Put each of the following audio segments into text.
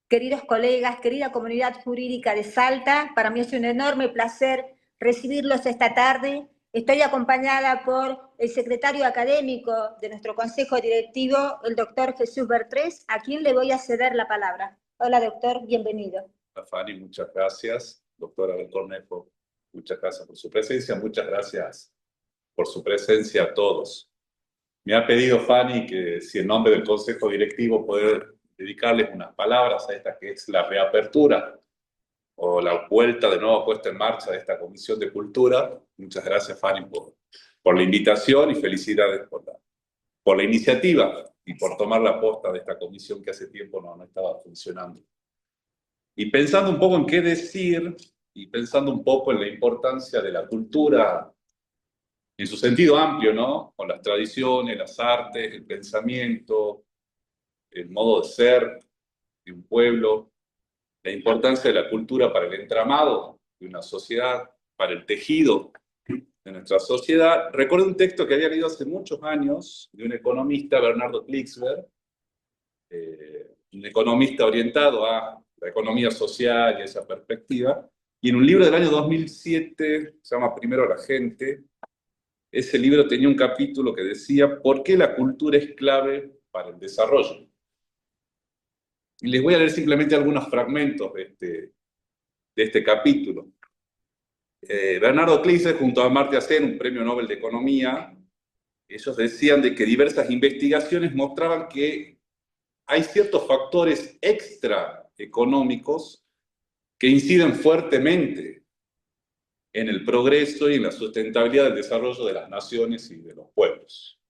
queridos colegas, querida comunidad jurídica de Salta. Para mí es un enorme placer recibirlos esta tarde. Estoy acompañada por el secretario académico de nuestro consejo directivo, el doctor Jesús Bertrés, a quien le voy a ceder la palabra. Hola, doctor, bienvenido. Hola, Fanny, muchas gracias. Doctora del Cornejo, muchas gracias por su presencia. Muchas gracias por su presencia a todos. Me ha pedido Fanny que, si en nombre del consejo directivo, poder dedicarles unas palabras a esta que es la reapertura o la vuelta de nuevo puesta en marcha de esta Comisión de Cultura. Muchas gracias, Fanny, por la invitación y felicidades por la iniciativa y por tomar la posta de esta comisión que hace tiempo no estaba funcionando. Y pensando un poco en qué decir, y pensando un poco en la importancia de la cultura en su sentido amplio, ¿no? Con las tradiciones, las artes, el pensamiento, el modo de ser de un pueblo, la importancia de la cultura para el entramado de una sociedad, para el tejido de nuestra sociedad. Recuerdo un texto que había leído hace muchos años de un economista, Bernardo Klixberg, un economista orientado a la economía social y esa perspectiva, y en un libro del año 2007, se llama Primero la gente, ese libro tenía un capítulo que decía ¿por qué la cultura es clave para el desarrollo? Y les voy a leer simplemente algunos fragmentos de este capítulo. Bernardo Klixberg junto a Amartya Sen, un premio Nobel de Economía, ellos decían de que diversas investigaciones mostraban que hay ciertos factores extraeconómicos que inciden fuertemente en el progreso y en la sustentabilidad del desarrollo de las naciones y de los pueblos.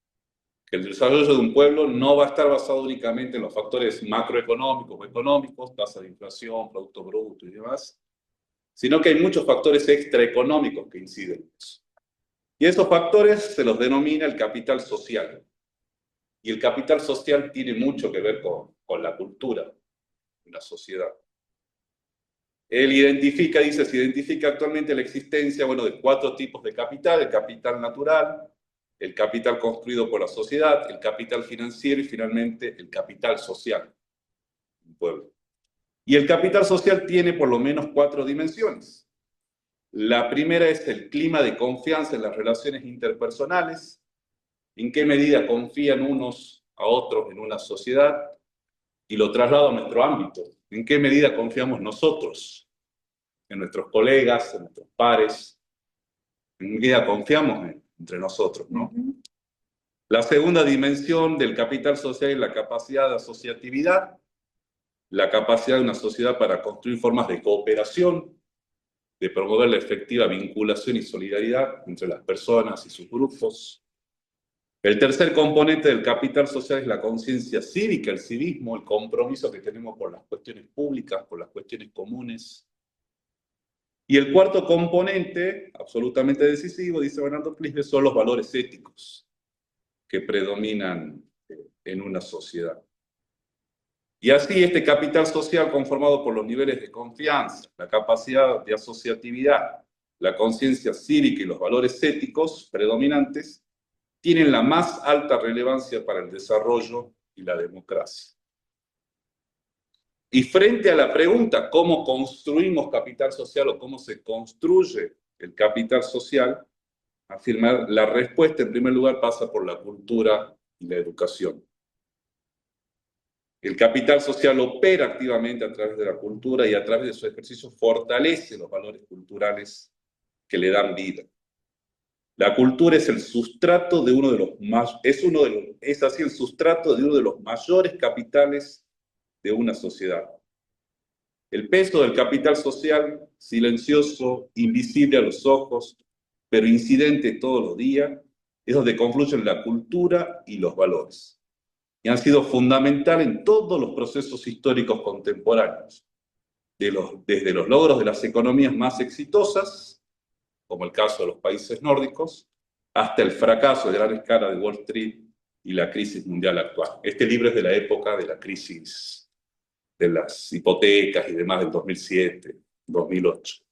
Que el desarrollo de un pueblo no va a estar basado únicamente en los factores macroeconómicos o económicos, tasa de inflación, producto bruto y demás, sino que hay muchos factores extraeconómicos que inciden en eso. Y esos factores se los denomina el capital social. Y el capital social tiene mucho que ver con la cultura de la sociedad. Él se identifica actualmente la existencia, de 4 tipos de capital: el capital natural, el capital construido por la sociedad, el capital financiero y finalmente el capital social del pueblo. Y el capital social tiene por lo menos 4 dimensiones. La primera es el clima de confianza en las relaciones interpersonales. ¿En qué medida confían unos a otros en una sociedad? Y lo traslado a nuestro ámbito. ¿En qué medida confiamos nosotros en nuestros colegas, en nuestros pares? ¿En qué medida confiamos entre nosotros, no? La segunda dimensión del capital social es la capacidad de asociatividad, la capacidad de una sociedad para construir formas de cooperación, de promover la efectiva vinculación y solidaridad entre las personas y sus grupos. El tercer componente del capital social es la conciencia cívica, el civismo, el compromiso que tenemos por las cuestiones públicas, por las cuestiones comunes. Y el cuarto componente, absolutamente decisivo, dice Bernardo Klixberg, son los valores éticos que predominan en una sociedad. Y así este capital social, conformado por los niveles de confianza, la capacidad de asociatividad, la conciencia cívica y los valores éticos predominantes, tienen la más alta relevancia para el desarrollo y la democracia. Y frente a la pregunta ¿cómo construimos capital social o cómo se construye el capital social?, afirmar la respuesta en primer lugar pasa por la cultura y la educación. El capital social opera activamente a través de la cultura y a través de su ejercicio fortalece los valores culturales que le dan vida. La cultura es el sustrato de uno de los más, es así el sustrato de uno de los mayores capitales de una sociedad. El peso del capital social, silencioso, invisible a los ojos, pero incidente todos los días, es donde confluyen la cultura y los valores. Y han sido fundamentales en todos los procesos históricos contemporáneos, desde los logros de las economías más exitosas, como el caso de los países nórdicos, hasta el fracaso de gran escala de Wall Street y la crisis mundial actual. Este libro es de la época de la crisis de las hipotecas y demás del 2007, 2008.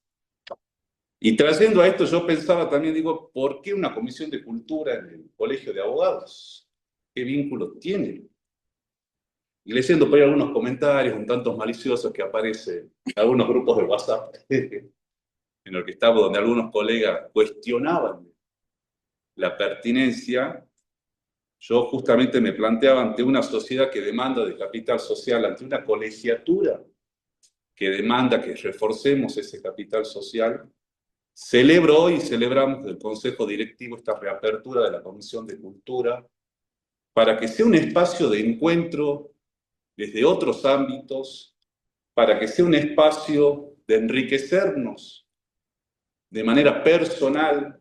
Y trayendo a esto, yo pensaba también, ¿por qué una comisión de cultura en el Colegio de Abogados? ¿Qué vínculos tiene? y leyendo por ahí algunos comentarios un tanto maliciosos que aparecen en algunos grupos de WhatsApp, en el que estaba, donde algunos colegas cuestionaban la pertinencia, yo justamente me planteaba ante una sociedad que demanda de capital social, ante una colegiatura que demanda que reforcemos ese capital social, celebro hoy y celebramos del Consejo Directivo esta reapertura de la Comisión de Cultura para que sea un espacio de encuentro desde otros ámbitos, para que sea un espacio de enriquecernos de manera personal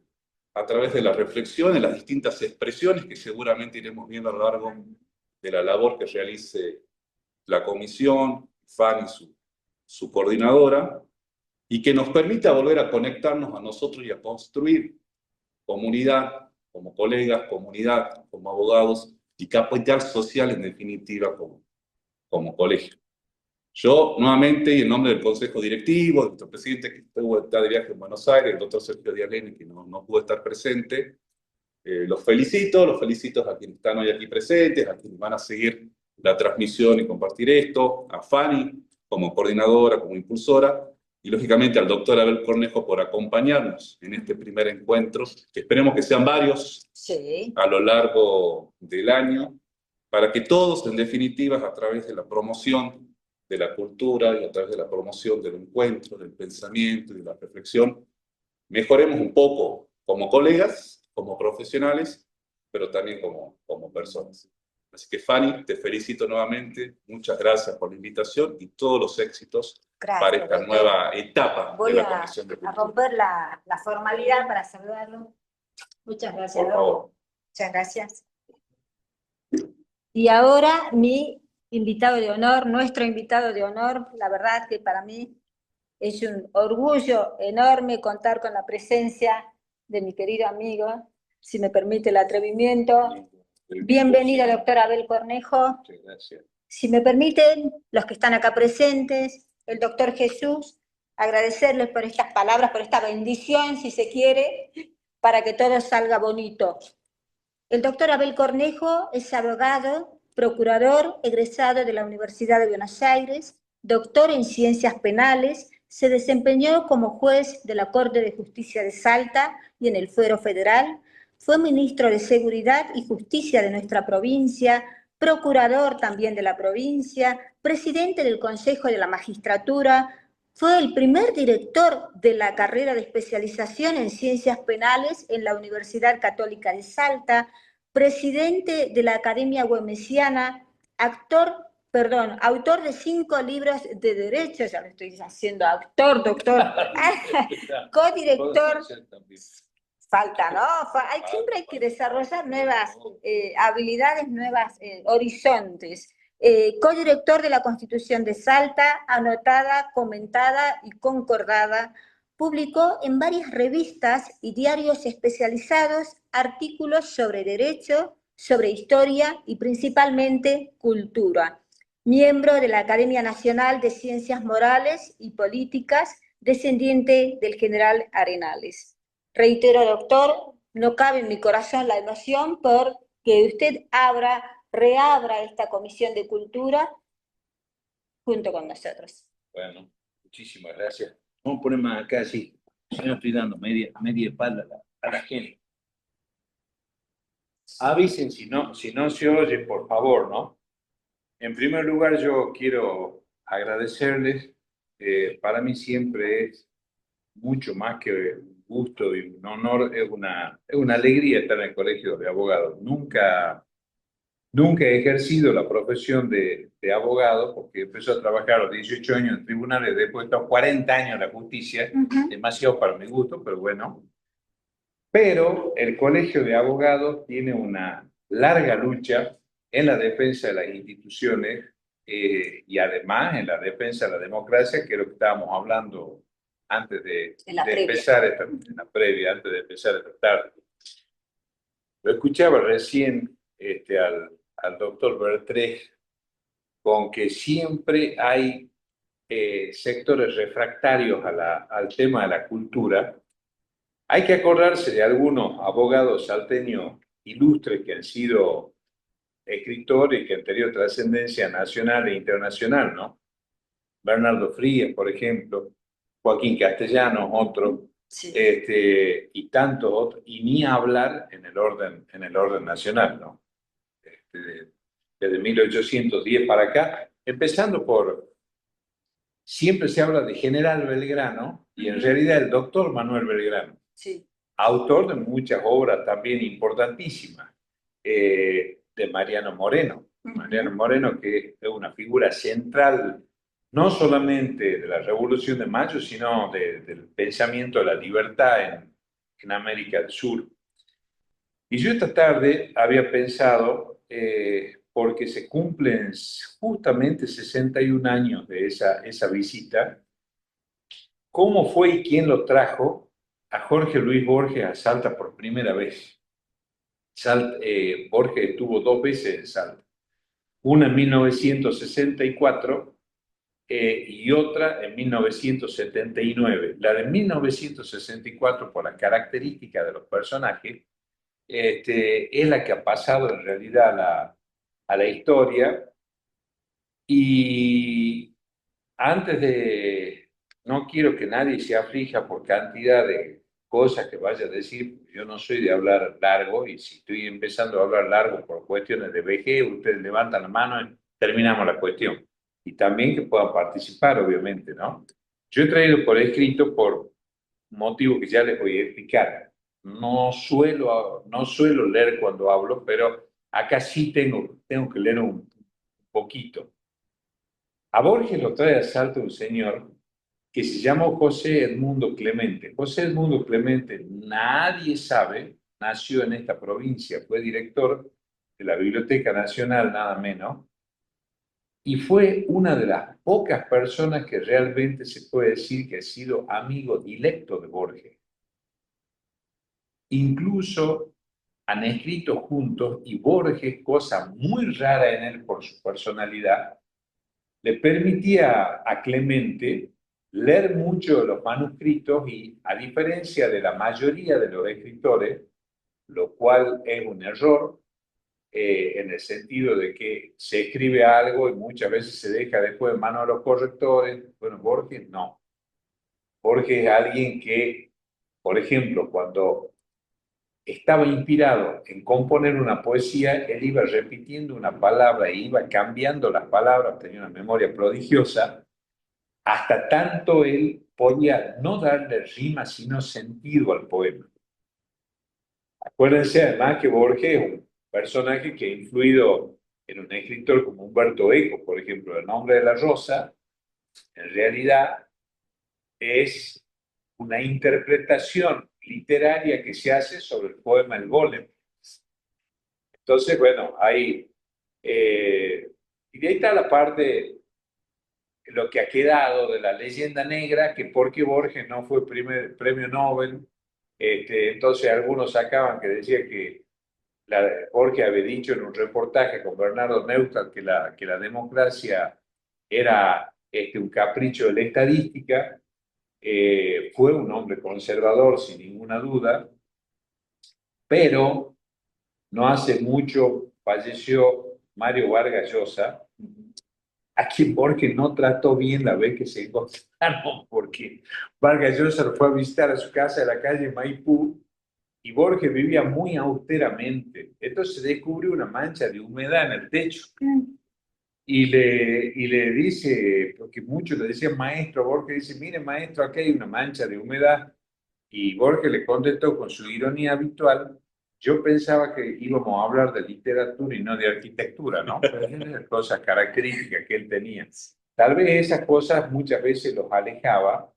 a través de la reflexión en las distintas expresiones que seguramente iremos viendo a lo largo de la labor que realice la comisión, Fanny, su coordinadora, y que nos permita volver a conectarnos a nosotros y a construir comunidad como colegas, comunidad como abogados y capital social en definitiva como colegio. Yo, nuevamente, y en nombre del Consejo Directivo, de nuestro presidente que está de viaje en Buenos Aires, el doctor Sergio Dialene, que no pudo estar presente, los felicito a quienes están hoy aquí presentes, a quienes van a seguir la transmisión y compartir esto, a Fanny como coordinadora, como impulsora, y lógicamente al doctor Abel Cornejo por acompañarnos en este primer encuentro, que esperemos que sean varios Sí. a lo largo del año, para que todos, en definitiva, a través de la promoción de la cultura y a través de la promoción del encuentro, del pensamiento y de la reflexión, mejoremos un poco como colegas, como profesionales, pero también como personas. Así que Fanny, te felicito nuevamente, muchas gracias por la invitación y todos los éxitos para esta nueva etapa de la Comisión de Cultura. Voy a romper la formalidad para saludarlo. Muchas gracias. Por favor. Muchas gracias. Y ahora mi invitado de honor, nuestro invitado de honor, la verdad que para mí es un orgullo enorme contar con la presencia de mi querido amigo, si me permite el atrevimiento. Bienvenido, doctor Abel Cornejo. Muchas gracias. Si me permiten, los que están acá presentes, el doctor Jesús, agradecerles por estas palabras, por esta bendición, si se quiere, para que todo salga bonito. El doctor Abel Cornejo es abogado, procurador, egresado de la Universidad de Buenos Aires, doctor en Ciencias Penales, se desempeñó como juez de la Corte de Justicia de Salta y en el Fuero Federal, fue ministro de Seguridad y Justicia de nuestra provincia, procurador también de la provincia, presidente del Consejo de la Magistratura, fue el primer director de la carrera de especialización en Ciencias Penales en la Universidad Católica de Salta, presidente de la Academia Güemesiana, autor de 5 libros de Derecho, ya lo estoy haciendo autor, doctor, codirector, falta, ¿no? Siempre hay que desarrollar nuevas habilidades, nuevos horizontes. Codirector de la Constitución de Salta, anotada, comentada y concordada, publicó en varias revistas y diarios especializados artículos sobre derecho, sobre historia y principalmente cultura. Miembro de la Academia Nacional de Ciencias Morales y Políticas, descendiente del general Arenales. Reitero, doctor, no cabe en mi corazón la emoción por que usted reabra esta Comisión de Cultura junto con nosotros. Bueno, muchísimas gracias. Vamos a poner más acá, sí. Si no estoy dando media espalda a la gente. Avisen si no se oye, por favor, ¿no? En primer lugar, yo quiero agradecerles. Para mí siempre es mucho más que un gusto y un honor, es una alegría estar en el Colegio de Abogados. Nunca he ejercido la profesión de abogado porque empecé a trabajar a los 18 años en tribunales, después he estado 40 años en la justicia, demasiado para mi gusto, pero bueno. Pero el Colegio de Abogados tiene una larga lucha en la defensa de las instituciones y además en la defensa de la democracia, que es lo que estábamos hablando antes de empezar en la previa, antes de empezar esta tarde. Lo escuchaba recién al doctor Bertrés con que siempre hay sectores refractarios al tema de la cultura. Hay que acordarse de algunos abogados salteños ilustres que han sido escritores que han tenido trascendencia nacional e internacional, ¿no? Bernardo Frías, por ejemplo, Joaquín Castellanos, otro, Sí. y tantos otros, y ni hablar en el orden nacional, ¿no? Desde 1810 para acá, empezando por, siempre se habla de General Belgrano, y en realidad el doctor Manuel Belgrano, Sí. autor de muchas obras también importantísimas, de Mariano Moreno. Mariano Moreno, que es una figura central no solamente de la Revolución de Mayo, sino del pensamiento de la libertad en América del Sur. Y yo esta tarde había pensado, porque se cumplen justamente 61 años de esa visita, cómo fue y quién lo trajo a Jorge Luis Borges a Salta por primera vez. Borges estuvo 2 veces en Salta, una en 1964 y otra en 1979. La de 1964, por las características de los personajes, es la que ha pasado en realidad a la historia. Y no quiero que nadie se aflija por cantidad de cosas que vaya a decir, yo no soy de hablar largo, y si estoy empezando a hablar largo por cuestiones de vejez, ustedes levantan la mano y terminamos la cuestión. Y también que puedan participar, obviamente, ¿no? Yo he traído por escrito por motivo que ya les voy a explicar. No suelo leer cuando hablo, pero acá sí tengo que leer un poquito. A Borges lo trae a Salta un señor que se llamó José Edmundo Clemente. José Edmundo Clemente, nadie sabe, nació en esta provincia, fue director de la Biblioteca Nacional, nada menos, y fue una de las pocas personas que realmente se puede decir que ha sido amigo directo de Borges. Incluso han escrito juntos, y Borges, cosa muy rara en él por su personalidad, le permitía a Clemente leer mucho de los manuscritos, y a diferencia de la mayoría de los escritores, lo cual es un error, en el sentido de que se escribe algo y muchas veces se deja después en manos de los correctores. Bueno, Borges no. Borges es alguien que, por ejemplo, cuando estaba inspirado en componer una poesía, él iba repitiendo una palabra e iba cambiando las palabras, tenía una memoria prodigiosa, hasta tanto él podía no darle rima, sino sentido al poema. Acuérdense además que Borges es un personaje que ha influido en un escritor como Humberto Eco, por ejemplo. El nombre de la rosa, en realidad, es una interpretación literaria que se hace sobre el poema El Golem. Entonces, bueno, y de ahí está la parte, lo que ha quedado de la leyenda negra, que porque Borges no fue premio Nobel, entonces algunos sacaban que decía que Borges había dicho en un reportaje con Bernardo Neustadt que la democracia era un capricho de la estadística. Fue un hombre conservador, sin ninguna duda, pero no hace mucho falleció Mario Vargas Llosa, a quien Borges no trató bien la vez que se encontraron, porque Vargas Llosa lo fue a visitar a su casa de la calle Maipú, y Borges vivía muy austeramente. Entonces descubrió una mancha de humedad en el techo. Y le dice, porque muchos le decían maestro, Borges dice, mire maestro, aquí hay una mancha de humedad. Y Borges le contestó con su ironía habitual, yo pensaba que íbamos a hablar de literatura y no de arquitectura, ¿no? Pero eran las cosas características que él tenía. Tal vez esas cosas muchas veces los alejaba,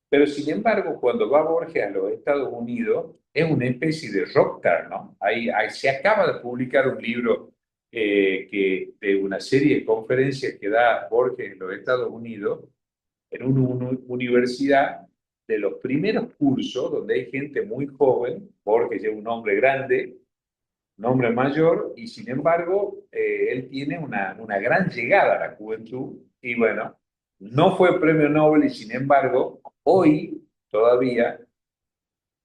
pero sin embargo, cuando va Borges a los Estados Unidos, es una especie de rockstar, ¿no? Ahí se acaba de publicar un libro, de una serie de conferencias que da Borges en los Estados Unidos, en una universidad de los primeros cursos, donde hay gente muy joven. Borges es un hombre grande, un hombre mayor, y sin embargo, él tiene una gran llegada a la juventud, y bueno, no fue premio Nobel, y sin embargo, hoy todavía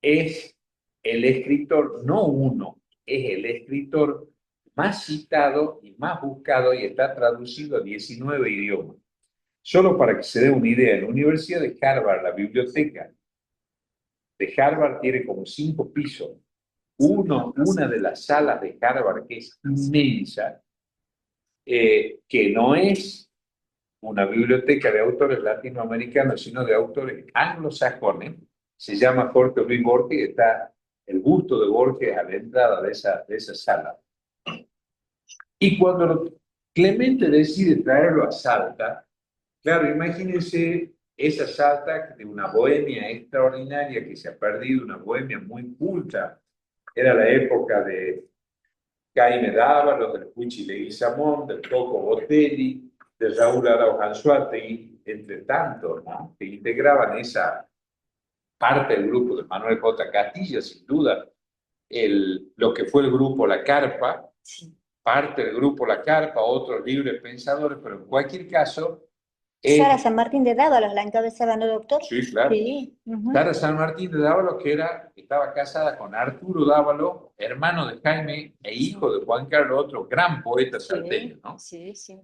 es el escritor, no uno, es el escritor más citado y más buscado y está traducido a 19 idiomas. Solo para que se dé una idea, en la Universidad de Harvard, la biblioteca de Harvard tiene como 5 pisos. Una de las salas de Harvard, que es inmensa, que no es una biblioteca de autores latinoamericanos, sino de autores anglosajones, se llama Jorge Luis Borges, y está el busto de Borges a la entrada de esa sala. Y cuando Clemente decide traerlo a Salta, claro, imagínense esa Salta de una bohemia extraordinaria que se ha perdido, una bohemia muy culta. Era la época de Jaime Dávalos, del Puchi Leguizamón, del Coco Botelli, de Raúl Araujo Anzuategui, entre tantos, ¿no?, que integraban esa parte del grupo de Manuel J. Castilla, sin duda, lo que fue el grupo La Carpa, Sí. parte del grupo La Carpa, otros libres pensadores, pero en cualquier caso... Sara San Martín de Dávalos la encabezaba, ¿no, doctor? Sí, claro. Sí. Sara San Martín de Dávalos, que estaba casada con Arturo Dávalos, hermano de Jaime e hijo de Juan Carlos, otro gran poeta salteño, ¿no? Sí, sí.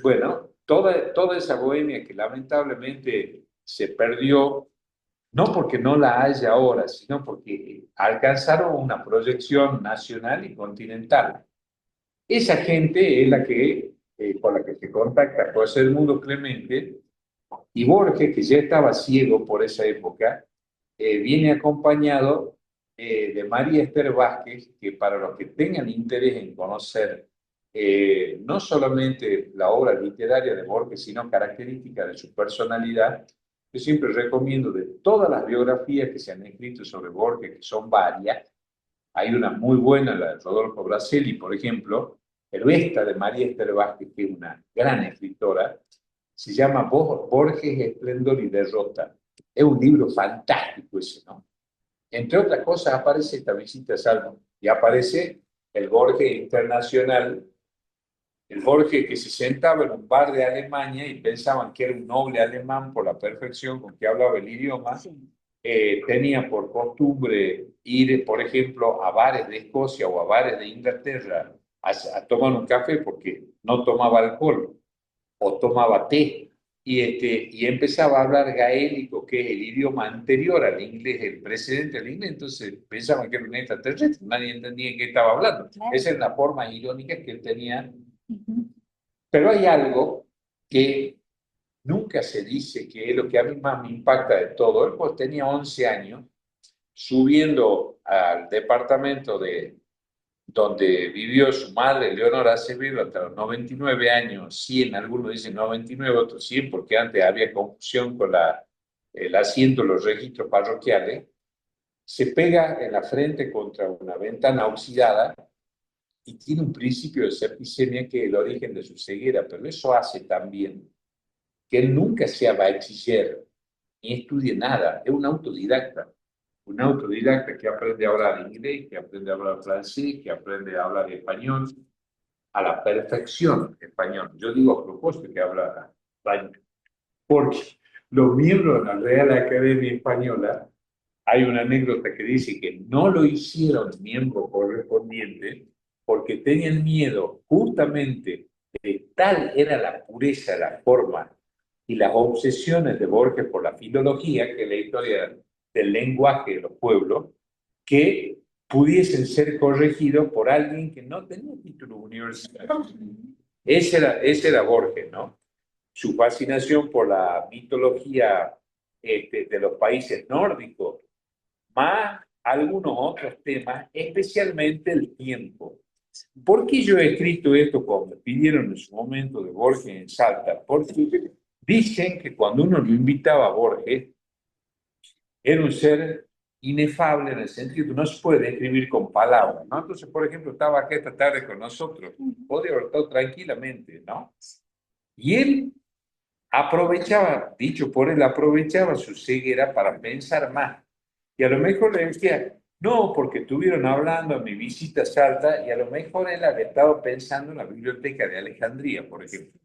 Bueno, toda esa bohemia que lamentablemente se perdió, no porque no la haya ahora, sino porque alcanzaron una proyección nacional y continental. Esa gente es la que, con la que se contacta José Edmundo Clemente, y Borges, que ya estaba ciego por esa época, viene acompañado de María Esther Vázquez, que para los que tengan interés en conocer no solamente la obra literaria de Borges, sino características de su personalidad, yo siempre recomiendo de todas las biografías que se han escrito sobre Borges, que son varias, hay una muy buena, la de Rodolfo Braselli, por ejemplo, pero esta de María Esther Vázquez, que es una gran escritora, se llama Borges, Esplendor y Derrota. Es un libro fantástico ese, ¿no? Entre otras cosas aparece esta visita a Salmo y aparece el Borges internacional, el Borges que se sentaba en un bar de Alemania y pensaban que era un noble alemán por la perfección con que hablaba el idioma. Sí. Tenía por costumbre ir, por ejemplo, a bares de Escocia o a bares de Inglaterra a tomar un café porque no tomaba alcohol o tomaba té. Y empezaba a hablar gaélico, que es el idioma anterior al inglés, el precedente al inglés, entonces pensaban que era un extraterrestre, nadie entendía en qué estaba hablando. Claro. Esa es una forma irónica que él tenía. Pero hay algo que nunca se dice, que es lo que a mí más me impacta de todo. Él pues tenía 11 años, subiendo al departamento donde vivió su madre, Leonora Acevedo, hasta los 99 años, 100, algunos dicen 99, otros 100, porque antes había confusión con el asiento, los registros parroquiales, se pega en la frente contra una ventana oxidada y tiene un principio de septicemia que es el origen de su ceguera, pero eso hace también que él nunca sea bachiller, ni estudie nada, es un autodidacta que aprende a hablar inglés, que aprende a hablar francés, que aprende a hablar español, a la perfección español. Yo digo a propósito que habla español, porque los miembros de la Real Academia Española, hay una anécdota que dice que no lo hicieron miembro correspondiente porque tenían miedo justamente de tal era la pureza, la forma y las obsesiones de Borges por la filología, que es la historia del lenguaje de los pueblos, que pudiesen ser corregidos por alguien que no tenía título universitario. Ese era Borges, ¿no? Su fascinación por la mitología de los países nórdicos, más algunos otros temas, especialmente el tiempo. ¿Por qué yo he escrito esto como me pidieron en su momento de Borges en Salta? Porque dicen que cuando uno lo invitaba a Borges, era un ser inefable en el sentido que no se puede describir con palabras, ¿no? Entonces, por ejemplo, estaba aquí esta tarde con nosotros, podría haber estado tranquilamente, ¿no? Y él aprovechaba, dicho por él, aprovechaba su ceguera para pensar más. Y a lo mejor le decía, no, porque estuvieron hablando en mi visita a Salta, y a lo mejor él había estado pensando en la biblioteca de Alejandría, por ejemplo.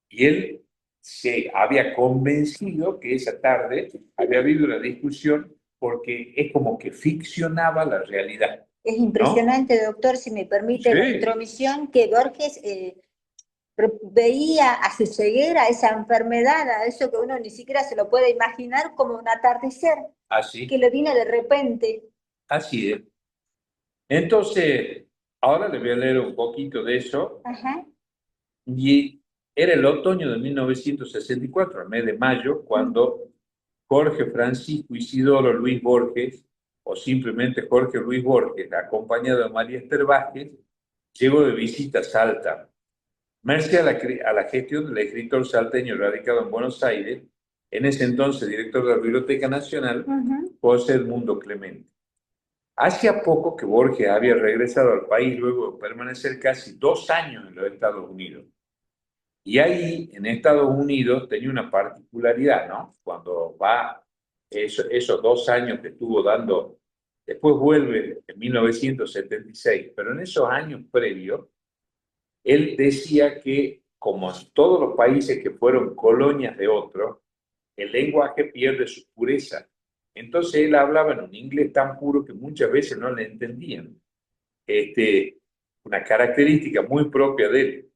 Y él se había convencido que esa tarde había habido una discusión porque es como que ficcionaba la realidad. Es impresionante, doctor, si me permite la Sí. intromisión, que Borges veía a su ceguera esa enfermedad, a eso que uno ni siquiera se lo puede imaginar, como un atardecer, Así, que le vino de repente. así es. Entonces, ahora le voy a leer un poquito de eso. Ajá. Y era el otoño de 1964, el mes de mayo, cuando Jorge Francisco Isidoro Luis Borges, o simplemente Jorge Luis Borges, acompañado de María Esther Vázquez, llegó de visita a Salta. Merced a la gestión del escritor salteño radicado en Buenos Aires, en ese entonces director de la Biblioteca Nacional, José Edmundo Clemente. Hacía poco que Borges había regresado al país luego de permanecer casi 2 años en los Estados Unidos. Y ahí, en Estados Unidos, tenía una particularidad, ¿no? Cuando va esos 2 años que estuvo dando, después vuelve en 1976, pero en esos años previos, él decía que, como en todos los países que fueron colonias de otros, el lenguaje pierde su pureza. Entonces él hablaba en un inglés tan puro que muchas veces no le entendían. Una característica muy propia de él.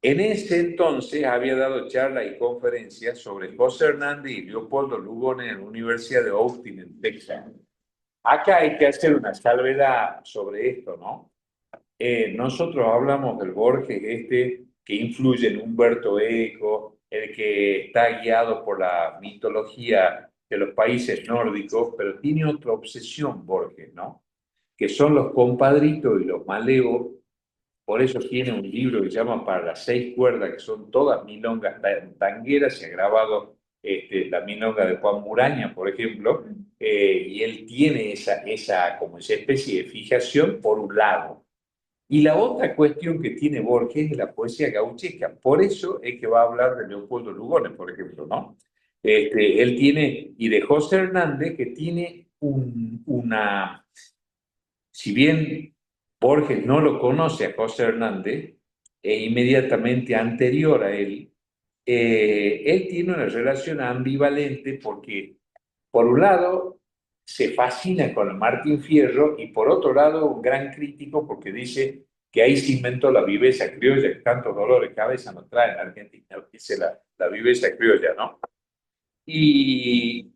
En ese entonces había dado charlas y conferencias sobre José Hernández y Leopoldo Lugones en la Universidad de Austin, en Texas. Acá hay que hacer una salvedad sobre esto, ¿no? Nosotros hablamos del Borges que influye en Humberto Eco, el que está guiado por la mitología de los países nórdicos, pero tiene otra obsesión Borges, ¿no? Que son los compadritos y los malevos. Por eso tiene un libro que se llama Para las 6 cuerdas, que son todas milongas tangueras. Se ha grabado la milonga de Juan Muraña, por ejemplo, y él tiene como esa especie de fijación por un lado. Y la otra cuestión que tiene Borges es la poesía gauchesca. Por eso es que va a hablar de Leopoldo Lugones, por ejemplo, ¿no? Él tiene, y de José Hernández, que tiene si bien Borges no lo conoce a José Hernández, inmediatamente anterior a él tiene una relación ambivalente porque, por un lado, se fascina con el Martín Fierro y, por otro lado, un gran crítico porque dice que ahí se inventó la viveza criolla, que tantos dolores de cabeza nos trae en Argentina, dice la viveza criolla, ¿no? Y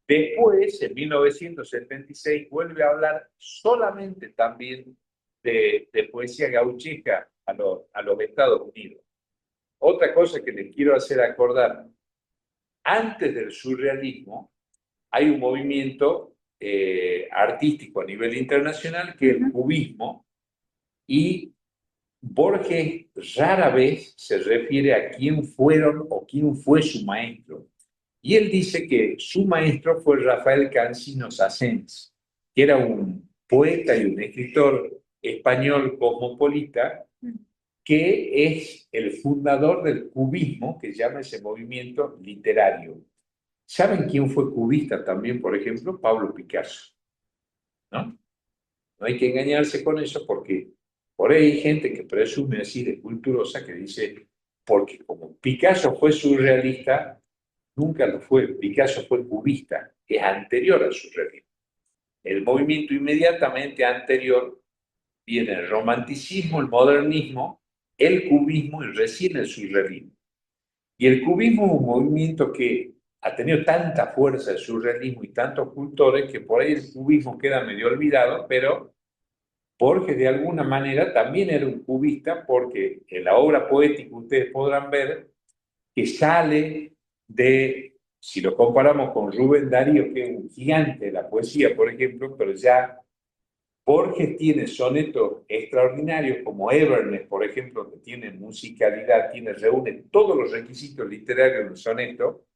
después, en 1976, vuelve a hablar solamente también de poesía gauchesca a los Estados Unidos. Otra cosa que les quiero hacer acordar, antes del surrealismo, hay un movimiento artístico a nivel internacional que es el cubismo, y Borges rara vez se refiere a quién fueron o quién fue su maestro. Y él dice que su maestro fue Rafael Cancinos Assens, que era un poeta y un escritor español cosmopolita, que es el fundador del cubismo, que llama ese movimiento literario. ¿Saben quién fue cubista también, por ejemplo? Pablo Picasso, ¿no? No hay que engañarse con eso porque por ahí hay gente que presume así de culturosa que dice, porque como Picasso fue surrealista, nunca lo fue. Picasso fue cubista, es anterior al surrealismo. El movimiento inmediatamente anterior viene el romanticismo, el modernismo, el cubismo y recién el surrealismo. Y el cubismo es un movimiento que ha tenido tanta fuerza el surrealismo y tantos cultores que por ahí el cubismo queda medio olvidado, pero Borges de alguna manera también era un cubista porque en la obra poética ustedes podrán ver que sale si lo comparamos con Rubén Darío, que es un gigante de la poesía, por ejemplo, pero ya Borges tiene sonetos extraordinarios como Everness, por ejemplo, que tiene musicalidad, reúne todos los requisitos literarios del soneto.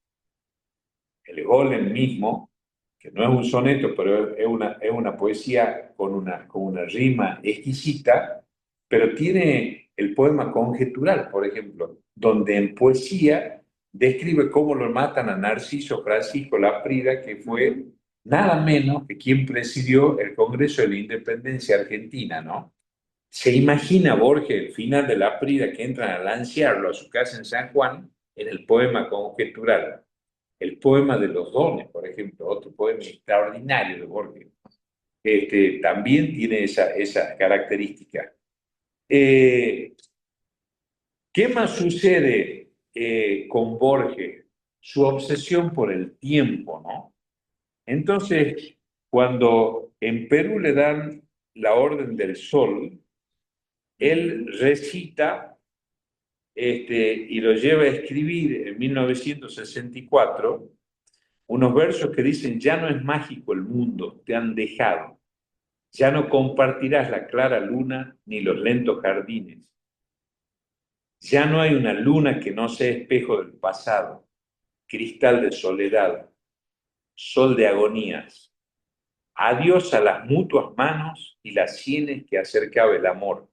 El Golem mismo, que no es un soneto, pero es una poesía con una rima exquisita, pero tiene el poema conjetural, por ejemplo, donde en poesía describe cómo lo matan a Narciso Francisco Laprida, que fue nada menos que quien presidió el Congreso de la Independencia Argentina, ¿no? Se imagina Borges el final de Laprida, que entran a lancearlo a su casa en San Juan, en el poema conjetural. El poema de los dones, por ejemplo, otro poema extraordinario de Borges. también tiene esa característica. ¿Qué más sucede con Borges? Su obsesión por el tiempo, ¿no? Entonces, cuando en Perú le dan la Orden del Sol, él recita y lo lleva a escribir en 1964 unos versos que dicen: ya no es mágico el mundo, te han dejado. Ya no compartirás la clara luna ni los lentos jardines. Ya no hay una luna que no sea espejo del pasado, cristal de soledad, sol de agonías. Adiós a las mutuas manos y las sienes que acercaba el amor.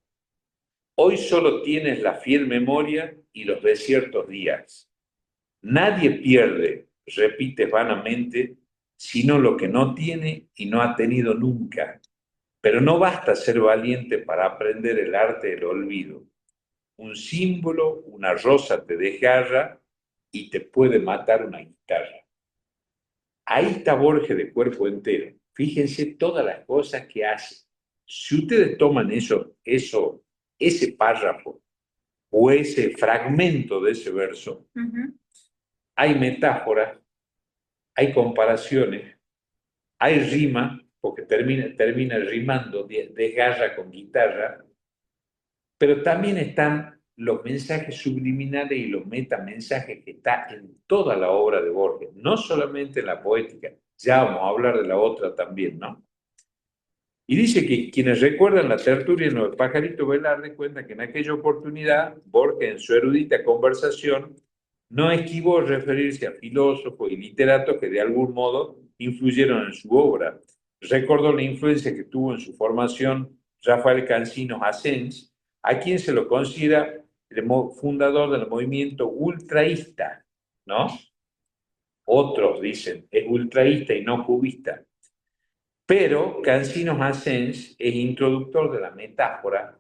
Hoy solo tienes la fiel memoria y los desiertos días. Nadie pierde, repites vanamente, sino lo que no tiene y no ha tenido nunca. Pero no basta ser valiente para aprender el arte del olvido. Un símbolo, una rosa te desgarra y te puede matar una guitarra. Ahí está Borges de cuerpo entero. Fíjense todas las cosas que hace. Si ustedes toman ese párrafo o ese fragmento de ese verso, hay metáforas, hay comparaciones, hay rima, porque termina rimando, desgarra con guitarra, pero también están los mensajes subliminales y los metamensajes que están en toda la obra de Borges, no solamente en la poética, ya vamos a hablar de la otra también, ¿no? Y dice que quienes recuerdan la tertulia en el Pajarito Velarde cuentan que en aquella oportunidad Borges, en su erudita conversación, no esquivó referirse a filósofos y literatos que de algún modo influyeron en su obra. Recordó la influencia que tuvo en su formación Rafael Cansinos Asens, a quien se lo considera el fundador del movimiento ultraísta, ¿no? Otros dicen, es ultraísta y no cubista. Pero Cansinos Asens es introductor de la metáfora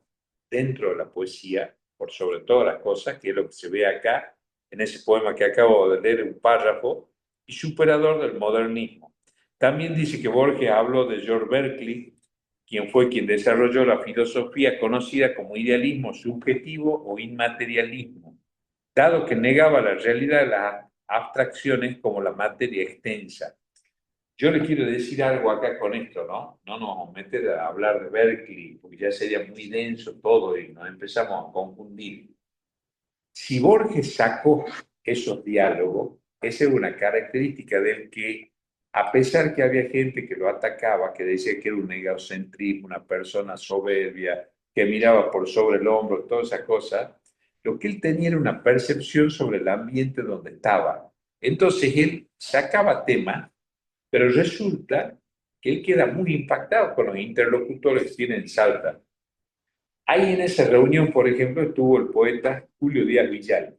dentro de la poesía, por sobre todas las cosas, que es lo que se ve acá, en ese poema que acabo de leer, un párrafo, y superador del modernismo. También dice que Borges habló de George Berkeley, quien desarrolló la filosofía conocida como idealismo subjetivo o inmaterialismo, dado que negaba la realidad de las abstracciones como la materia extensa. Yo le quiero decir algo acá con esto, ¿no? No nos vamos a meter a hablar de Berkeley, porque ya sería muy denso todo y nos empezamos a confundir. Si Borges sacó esos diálogos, esa es una característica del que, a pesar que había gente que lo atacaba, que decía que era un egocentrismo, una persona soberbia, que miraba por sobre el hombro, todas esas cosas, lo que él tenía era una percepción sobre el ambiente donde estaba. Entonces él sacaba temas, pero resulta que él queda muy impactado con los interlocutores que tiene en Salta. Ahí en esa reunión, por ejemplo, estuvo el poeta Julio Díaz Villalba.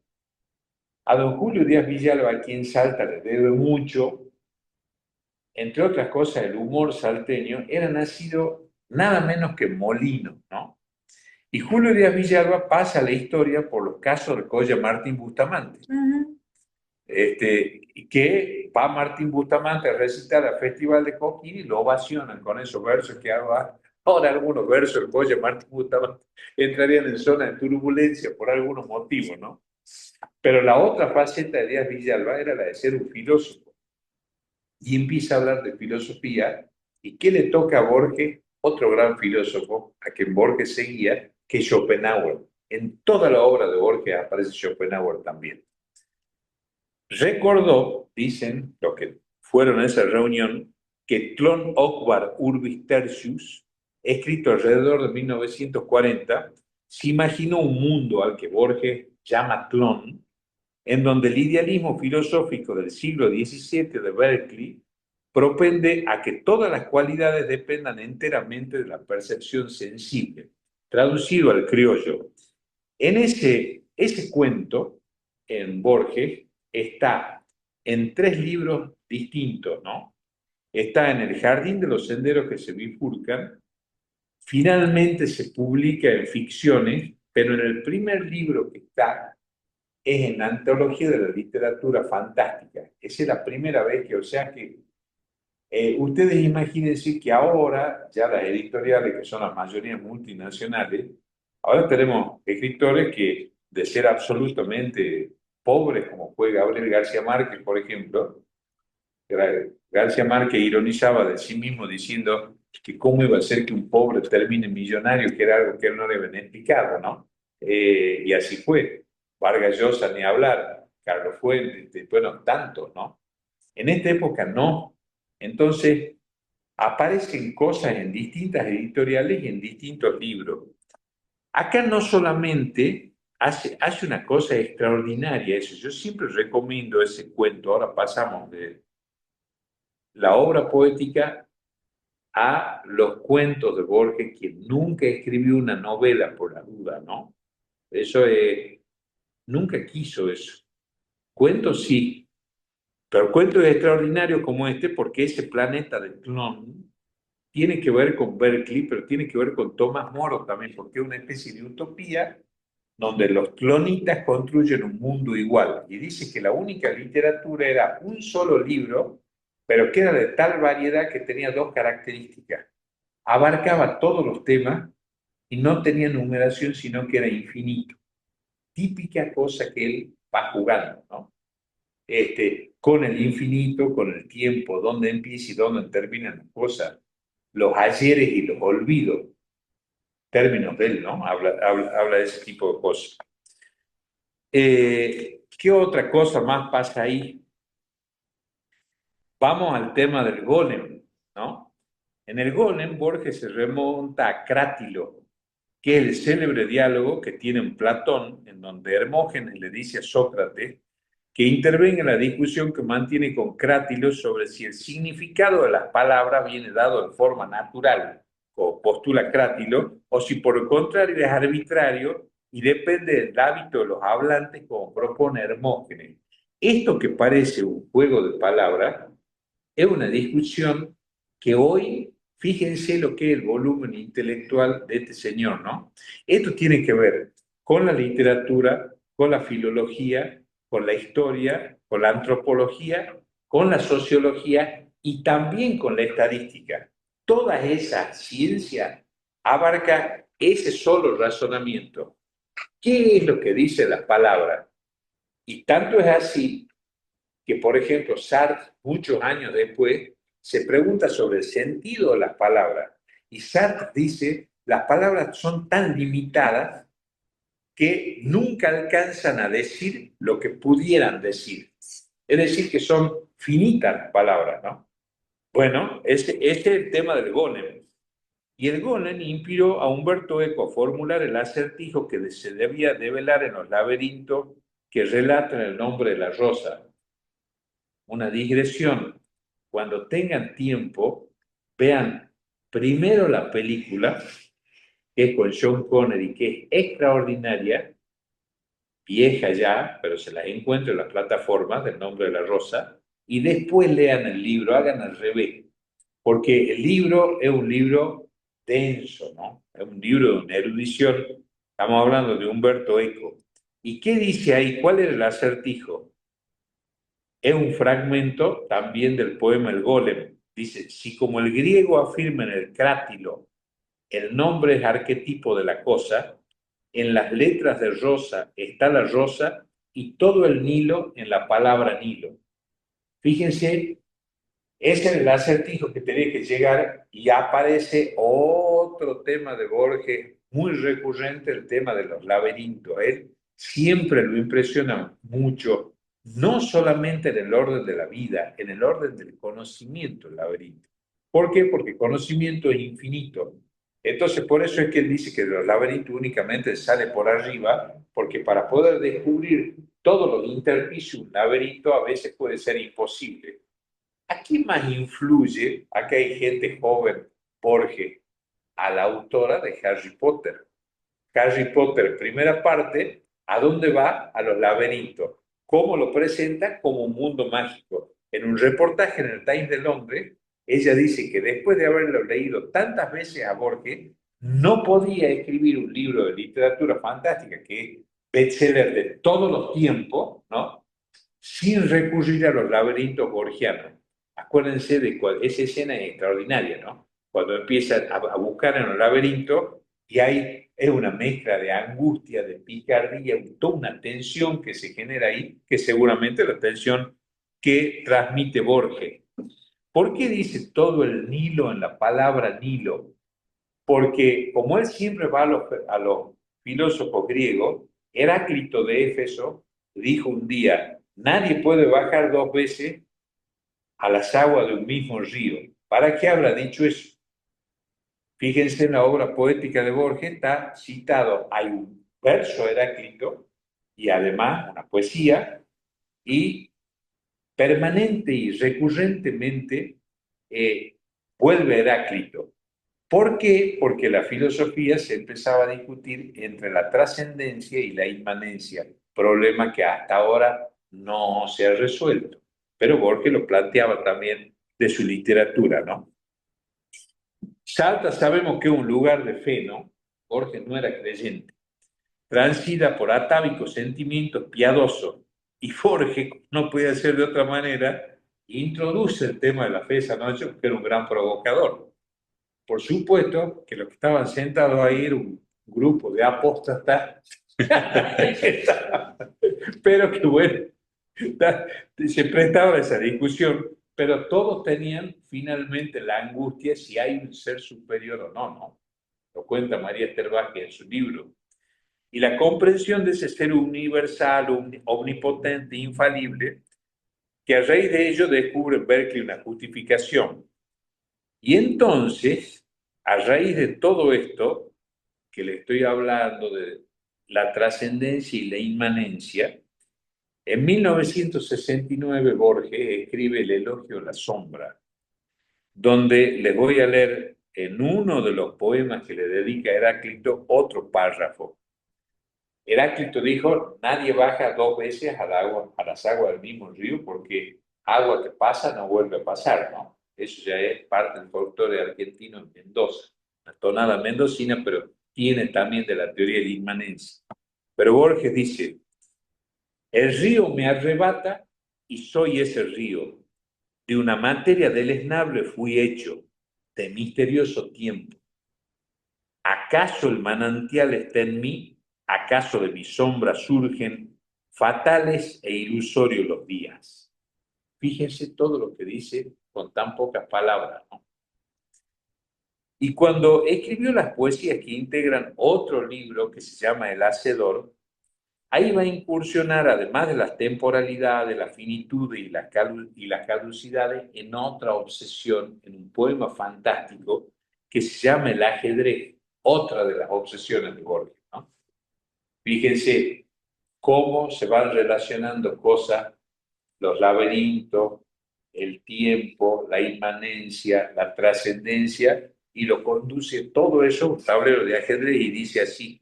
A don Julio Díaz Villalba, aquí en Salta, le debe mucho, entre otras cosas, el humor salteño, era nacido nada menos que en Molino, ¿no? Y Julio Díaz Villalba pasa la historia por los casos de Colla Martín Bustamante. Que va Martín Bustamante a recitar al Festival de Coquín y lo ovacionan con esos versos que ahora algunos versos del Colla Martín Bustamante entrarían en zona de turbulencia por algunos motivos, ¿no? Pero la otra faceta de Díaz Villalba era la de ser un filósofo. Y empieza a hablar de filosofía. ¿Y qué le toca a Borges? Otro gran filósofo a quien Borges seguía, que es Schopenhauer. En toda la obra de Borges aparece Schopenhauer también. Recordó, dicen los que fueron a esa reunión, que Tlön Oqvar Urbis Tertius, escrito alrededor de 1940, se imaginó un mundo al que Borges llama Tlön, en donde el idealismo filosófico del siglo XVII de Berkeley propende a que todas las cualidades dependan enteramente de la percepción sensible. Traducido al criollo, en ese cuento, en Borges, está en 3 libros distintos, ¿no? Está en El Jardín de los Senderos que se bifurcan, finalmente se publica en Ficciones, pero en el primer libro que está es en Antología de la Literatura Fantástica. Esa es la primera vez que, o sea que Ustedes imagínense que ahora ya las editoriales, que son las mayorías multinacionales, ahora tenemos escritores que, de ser absolutamente pobres, como fue Gabriel García Márquez, por ejemplo, García Márquez ironizaba de sí mismo diciendo que cómo iba a ser que un pobre termine millonario, que era algo que él no le había explicado, ¿no? Y así fue. Vargas Llosa, ni hablar, Carlos Fuentes, bueno, tantos, ¿no? En esta época no. Entonces, aparecen cosas en distintas editoriales y en distintos libros. Acá no solamente hace una cosa extraordinaria eso. Yo siempre recomiendo ese cuento. Ahora pasamos de la obra poética a los cuentos de Borges, que nunca escribió una novela por la duda, ¿no? Eso nunca quiso eso. Cuentos sí, pero cuentos extraordinarios como este, porque ese planeta de clon tiene que ver con Berkeley, pero tiene que ver con Tomás Moro también, porque es una especie de utopía donde los clonitas construyen un mundo igual. Y dice que la única literatura era un solo libro, pero que era de tal variedad que tenía dos características. Abarcaba todos los temas y no tenía numeración, sino que era infinito. Típica cosa que él va jugando, ¿no? Con el infinito, con el tiempo, dónde empieza y dónde terminan las cosas, los ayeres y los olvidos, términos de él, ¿no? Habla de ese tipo de cosas. ¿Qué otra cosa más pasa ahí? Vamos al tema del golem, ¿no? En el golem, Borges se remonta a Crátilo, que es el célebre diálogo que tiene Platón, en donde Hermógenes le dice a Sócrates que intervenga en la discusión que mantiene con Crátilo sobre si el significado de las palabras viene dado de forma natural, como postula Crátilo, o si por el contrario es arbitrario y depende del hábito de los hablantes, como propone Hermógenes. Esto que parece un juego de palabras es una discusión que hoy, fíjense lo que es el volumen intelectual de este señor, ¿no? Esto tiene que ver con la literatura, con la filología, con la historia, con la antropología, con la sociología y también con la estadística. Toda esa ciencia abarca ese solo razonamiento. ¿Qué es lo que dice las palabras? Y tanto es así que, por ejemplo, Sartre, muchos años después, se pregunta sobre el sentido de las palabras. Y Sartre dice, las palabras son tan limitadas que nunca alcanzan a decir lo que pudieran decir. Es decir, que son finitas las palabras, ¿no? Bueno, este es el tema del golem. Y el golem inspiró a Humberto Eco a formular el acertijo que se debía develar en los laberintos que relatan el nombre de la rosa. Una digresión. Cuando tengan tiempo, vean primero la película, que es con Sean Connery, que es extraordinaria, vieja ya, pero se las encuentro en las plataformas del nombre de la rosa, y después lean el libro, hagan al revés, porque el libro es un libro denso, ¿no? Es un libro de una erudición, estamos hablando de Humberto Eco. ¿Y qué dice ahí? ¿Cuál es el acertijo? Es un fragmento también del poema El Golem. Dice, si como el griego afirma en el Crátilo, el nombre es arquetipo de la cosa, en las letras de rosa está la rosa y todo el Nilo en la palabra Nilo. Fíjense, ese es el acertijo que tenía que llegar y aparece otro tema de Borges muy recurrente, el tema de los laberintos. Él siempre lo impresiona mucho, no solamente en el orden de la vida, en el orden del conocimiento, el laberinto. ¿Por qué? Porque conocimiento es infinito. Entonces, por eso es que él dice que los laberintos únicamente sale por arriba, porque para poder descubrir todos los intersticios de un laberinto a veces puede ser imposible. ¿A quién más influye? Acá hay gente joven, Borges, a la autora de Harry Potter. Harry Potter, primera parte, ¿a dónde va? A los laberintos. ¿Cómo lo presenta? Como un mundo mágico. En un reportaje en el Times de Londres, ella dice que después de haberlo leído tantas veces a Borges, no podía escribir un libro de literatura fantástica que es bestseller de todos los tiempos, ¿no? Sin recurrir a los laberintos borgianos. acuérdense de esa escena es extraordinaria, ¿no? Cuando empiezan a buscar en el laberinto y es una mezcla de angustia, de picardía, toda una tensión que se genera ahí, que seguramente es la tensión que transmite Borges. ¿Por qué dice todo el Nilo en la palabra Nilo? Porque como él siempre va a los filósofos griegos, Heráclito de Éfeso dijo un día, nadie puede bajar 2 veces a las aguas de un mismo río. ¿Para qué habrá dicho eso? Fíjense en la obra poética de Borges, está citado, hay un verso de Heráclito y además una poesía, y permanente y recurrentemente vuelve Heráclito. ¿Por qué? Porque la filosofía se empezaba a discutir entre la trascendencia y la inmanencia, problema que hasta ahora no se ha resuelto. Pero Borges lo planteaba también de su literatura, ¿no? Salta sabemos que es un lugar de fe, ¿no? Borges no era creyente. Transita por atávicos sentimientos piadosos. Y Borges, no podía ser de otra manera, introduce el tema de la fe esa noche porque era un gran provocador. Por supuesto que los que estaban sentados ahí era un grupo de apóstatas, pero que bueno, se prestaba a esa discusión, pero todos tenían finalmente la angustia si hay un ser superior o no, ¿no? Lo cuenta María Esther Vázquez en su libro. Y la comprensión de ese ser universal, omnipotente, infalible, que a raíz de ello descubre Berkeley una justificación. Y entonces, a raíz de todo esto que le estoy hablando, de la trascendencia y la inmanencia, en 1969 Borges escribe el Elogio a la sombra, donde les voy a leer en uno de los poemas que le dedica a Heráclito otro párrafo. Heráclito dijo, nadie baja 2 veces al agua, a las aguas del mismo río porque agua que pasa no vuelve a pasar, ¿no? Eso ya es parte del folclore argentino en Mendoza, la tonada mendocina, pero tiene también de la teoría de inmanencia. Pero Borges dice, el río me arrebata y soy ese río. De una materia deleznable fui hecho, de misterioso tiempo. ¿Acaso el manantial está en mí? ¿Acaso de mi sombra surgen fatales e ilusorios los días? Fíjense todo lo que dice con tan pocas palabras, ¿no? Y cuando escribió las poesías que integran otro libro que se llama El Hacedor, ahí va a incursionar, además de las temporalidades, la finitud y las caducidades, en otra obsesión, en un poema fantástico que se llama El Ajedrez, otra de las obsesiones de Borges, ¿no? Fíjense cómo se van relacionando cosas, los laberintos, el tiempo, la inmanencia, la trascendencia, y lo conduce todo eso a un tablero de ajedrez y dice así: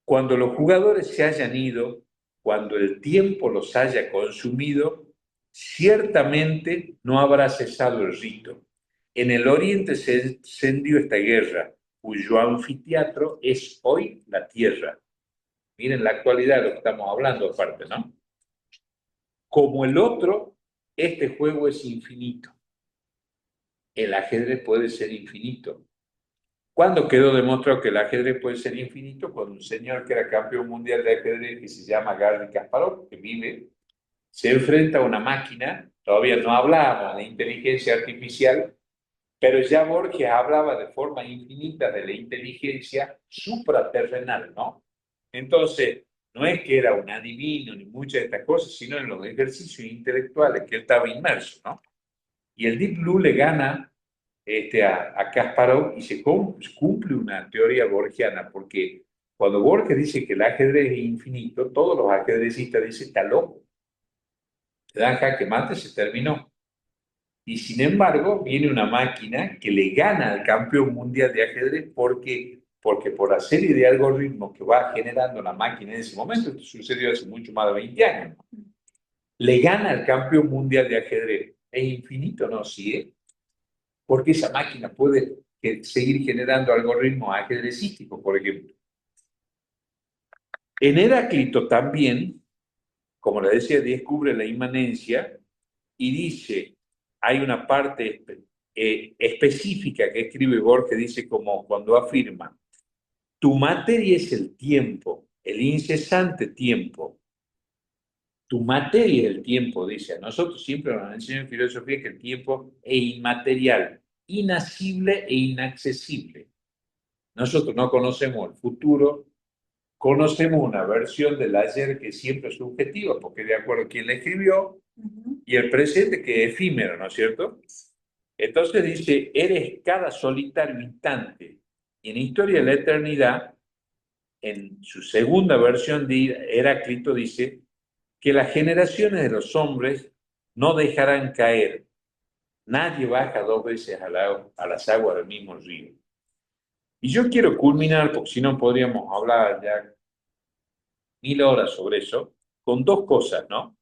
cuando los jugadores se hayan ido, cuando el tiempo los haya consumido, ciertamente no habrá cesado el rito. En el oriente se encendió esta guerra, cuyo anfiteatro es hoy la tierra. Miren la actualidad de lo que estamos hablando aparte, ¿no? Como el otro, este juego es infinito. El ajedrez puede ser infinito. ¿Cuándo quedó demostrado que el ajedrez puede ser infinito? Cuando un señor que era campeón mundial de ajedrez, que se llama Garry Kasparov, que vive, se enfrenta a una máquina. Todavía no hablábamos de inteligencia artificial, pero ya Borges hablaba de forma infinita de la inteligencia supraterrenal, ¿no? Entonces, no es que era un adivino ni muchas de estas cosas, sino en los ejercicios intelectuales que él estaba inmerso, ¿no? Y el Deep Blue le gana a Kasparov y se cumple una teoría borgiana, porque cuando Borges dice que el ajedrez es infinito, todos los ajedrecistas dicen, está loco. Te dan jaque mate, se terminó. Y sin embargo, viene una máquina que le gana al campeón mundial de ajedrez porque por la serie de algoritmos que va generando la máquina en ese momento, esto sucedió hace mucho más de 20 años, ¿no? Le gana al campeón mundial de ajedrez. Es infinito, ¿no? Sí, ¿eh? Porque esa máquina puede seguir generando algoritmos ajedrecísticos, por ejemplo. En Heráclito también, como le decía, descubre la inmanencia y dice, hay una parte específica que escribe Borges, dice como cuando afirma, tu materia es el tiempo, el incesante tiempo. Tu materia es el tiempo, dice. A nosotros siempre nos enseñan en filosofía que el tiempo es inmaterial, inasible e inaccesible. Nosotros no conocemos el futuro, conocemos una versión del ayer que siempre es subjetiva, porque de acuerdo a quien la escribió, y el presente que es efímero, ¿no es cierto? Entonces dice, eres cada solitario instante. Y en Historia de la Eternidad, en su segunda versión de Heráclito, dice que las generaciones de los hombres no dejarán caer. Nadie baja dos veces a las aguas del mismo río. Y yo quiero culminar, porque si no podríamos hablar ya 1000 horas sobre eso, con dos cosas, ¿no?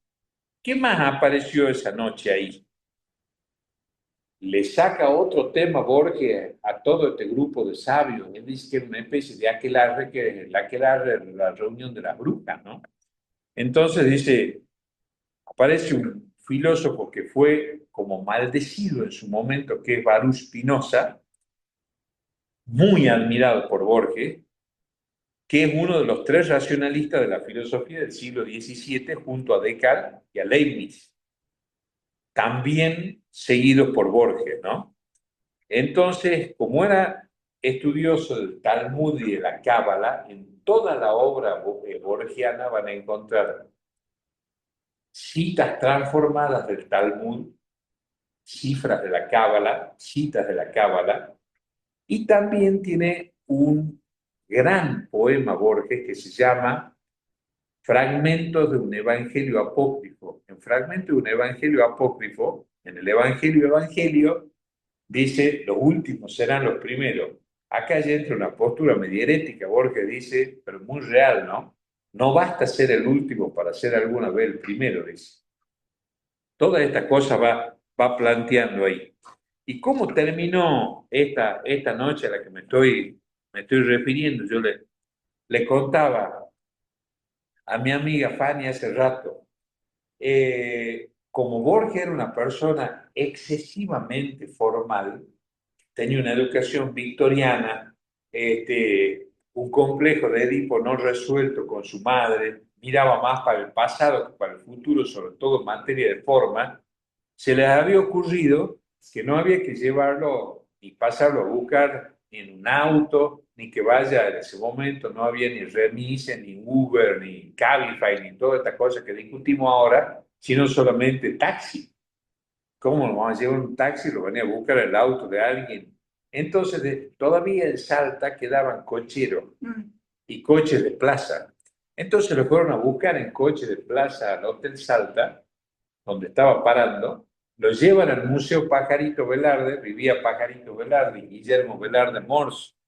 ¿Qué más apareció esa noche ahí? Le saca otro tema Borges a todo este grupo de sabios. Él dice que era una especie de aquelarre, que el aquelarre era la reunión de las brujas, ¿no? Entonces dice, aparece un filósofo que fue como maldecido en su momento, que es Baruch Spinoza, muy admirado por Borges, que es uno de los tres racionalistas de la filosofía del siglo XVII, junto a Descartes y a Leibniz, también seguidos por Borges, ¿no? Entonces, como era estudioso del Talmud y de la Cábala, en toda la obra borgiana van a encontrar citas transformadas del Talmud, cifras de la Cábala, citas de la Cábala, y también tiene un gran poema Borges que se llama Fragmentos de un Evangelio Apócrifo. En Fragmentos de un Evangelio Apócrifo, en el Evangelio, dice, los últimos serán los primeros. Acá ya entra una postura medio herética, Borges dice, pero muy real, ¿no? No basta ser el último para ser alguna vez el primero, dice. Toda esta cosa va planteando ahí. ¿Y cómo terminó esta noche a la que me estoy refiriendo? Yo le contaba a mi amiga Fanny hace rato, como Borges era una persona excesivamente formal, tenía una educación victoriana, un complejo de Edipo no resuelto con su madre, miraba más para el pasado que para el futuro, sobre todo en materia de forma, se les había ocurrido que no había que llevarlo ni pasarlo a buscar ni en un auto, ni que vaya en ese momento, no había ni remise, ni Uber, ni Cabify, ni toda esta cosa que discutimos ahora, sino solamente taxi. ¿Cómo lo vamos a llevar un taxi? Lo van a buscar el auto de alguien. Entonces, todavía en Salta quedaban cocheros y coches de plaza. Entonces lo fueron a buscar en coche de plaza al Hotel Salta, donde estaba parando, lo llevan al Museo Pajarito Velarde, vivía Pajarito Velarde, Guillermo Velarde Mors,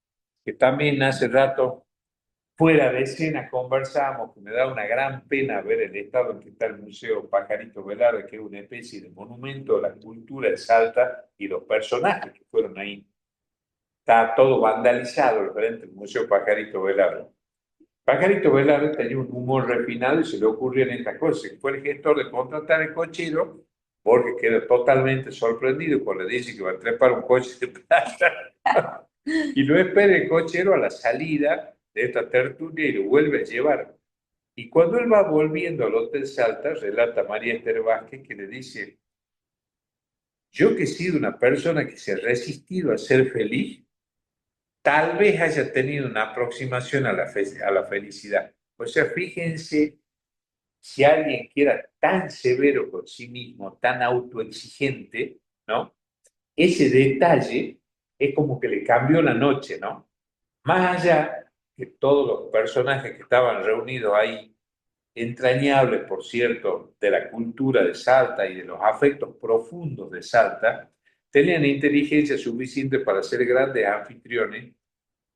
que también hace rato, fuera de escena, conversamos, que me da una gran pena ver el estado en que está el Museo Pajarito Velarde, que es una especie de monumento a la cultura de Salta y los personajes que fueron ahí. Está todo vandalizado el frente del Museo Pajarito Velarde. Pajarito Velarde tenía un humor refinado y se le ocurrían estas cosas. Fue el gestor de contratar el cochero, porque quedó totalmente sorprendido cuando le dice que va a trepar un coche de plata. Y lo espera el cochero a la salida de esta tertulia y lo vuelve a llevar. Y cuando él va volviendo al Hotel Salta, relata María Esther Vázquez, que le dice, yo que he sido una persona que se ha resistido a ser feliz, tal vez haya tenido una aproximación a la felicidad. O sea, fíjense, si alguien que era tan severo con sí mismo, tan autoexigente, ¿no? Ese detalle es como que le cambió la noche, ¿no? Más allá que todos los personajes que estaban reunidos ahí, entrañables, por cierto, de la cultura de Salta y de los afectos profundos de Salta, tenían inteligencia suficiente para ser grandes anfitriones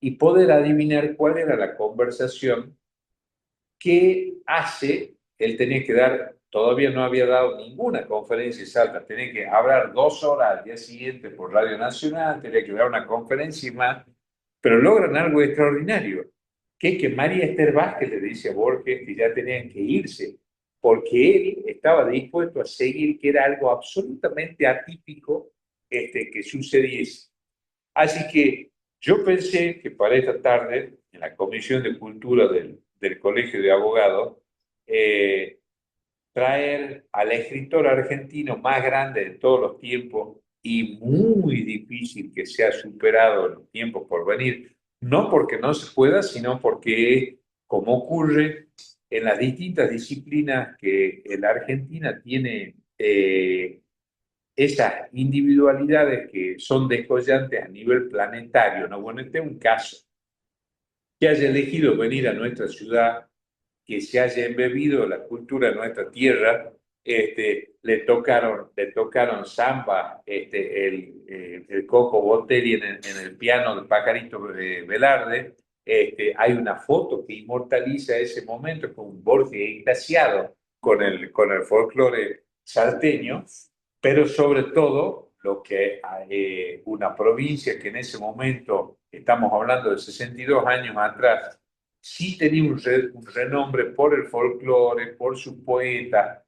y poder adivinar cuál era la conversación que él tenía que dar, todavía no había dado ninguna conferencia en Salta, tenía que hablar 2 horas al día siguiente por Radio Nacional, tenía que dar una conferencia y más, pero logran algo extraordinario, que es que María Esther Vázquez le dice a Borges que ya tenían que irse, porque él estaba dispuesto a seguir, que era algo absolutamente atípico que sucediese. Así que yo pensé que para esta tarde, en la Comisión de Cultura del Colegio de Abogados, traer al escritor argentino más grande de todos los tiempos y muy difícil que sea superado en los tiempos por venir, no porque no se pueda, sino porque, como ocurre en las distintas disciplinas que la Argentina tiene, esas individualidades que son descollantes a nivel planetario, ¿no? Bueno, este es un caso que haya elegido venir a nuestra ciudad, que se haya embebido la cultura de nuestra tierra, le tocaron samba, el Coco Botelli en el piano del Pajarito Velarde. Hay una foto que inmortaliza ese momento con Borges extasiado con el folclore salteño, pero sobre todo lo que una provincia que en ese momento, estamos hablando de 62 años atrás, sí tenía un renombre por el folclore, por su poeta,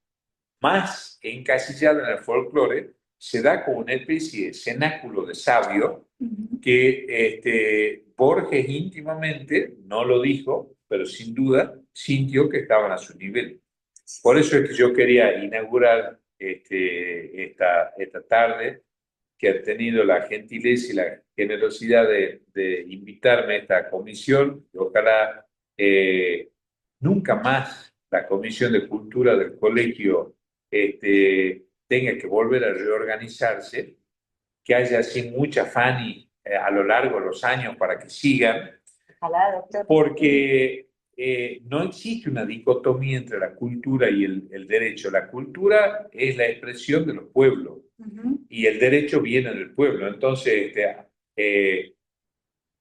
más encasillado en el folclore, se da como una especie de cenáculo de sabio que Borges íntimamente, no lo dijo, pero sin duda sintió que estaban a su nivel. Por eso es que yo quería inaugurar esta tarde, que ha tenido la gentileza y la generosidad de invitarme a esta comisión. Ojalá nunca más la Comisión de Cultura del colegio tenga que volver a reorganizarse, que haya así mucha Fanny a lo largo de los años para que sigan, Ojalá, doctor. porque no existe una dicotomía entre la cultura y el derecho. La cultura es la expresión de los pueblos y el derecho viene del pueblo. Entonces, ¿de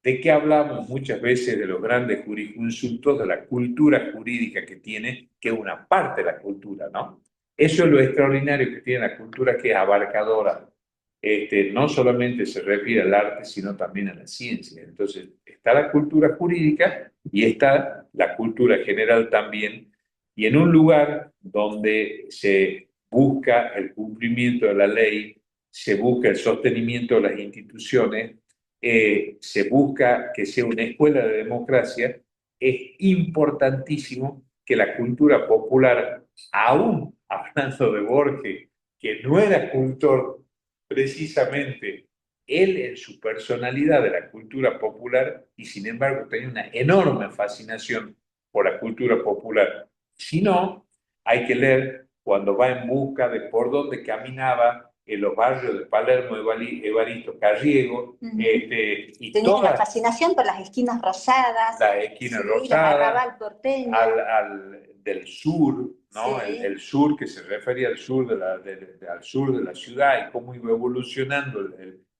qué hablamos muchas veces de los grandes jurisconsultos, de la cultura jurídica que tiene, que es una parte de la cultura, ¿no? Eso es lo extraordinario que tiene la cultura, que es abarcadora. No solamente se refiere al arte, sino también a la ciencia. Entonces, está la cultura jurídica y está la cultura general también. Y en un lugar donde se busca el cumplimiento de la ley, se busca el sostenimiento de las instituciones, se busca que sea una escuela de democracia, es importantísimo que la cultura popular, aún hablando de Borges, que no era cultor precisamente, él en su personalidad de la cultura popular, y sin embargo tenía una enorme fascinación por la cultura popular. Si no, hay que leer cuando va en busca de por dónde caminaba en los barrios de Palermo, Evaristo Carriego, y tenía toda una fascinación por las esquinas rosadas, la esquina sí, rosada, el arrabal porteño, del sur, ¿no? Sí. El sur, que se refería al sur al sur de la ciudad y cómo iba evolucionando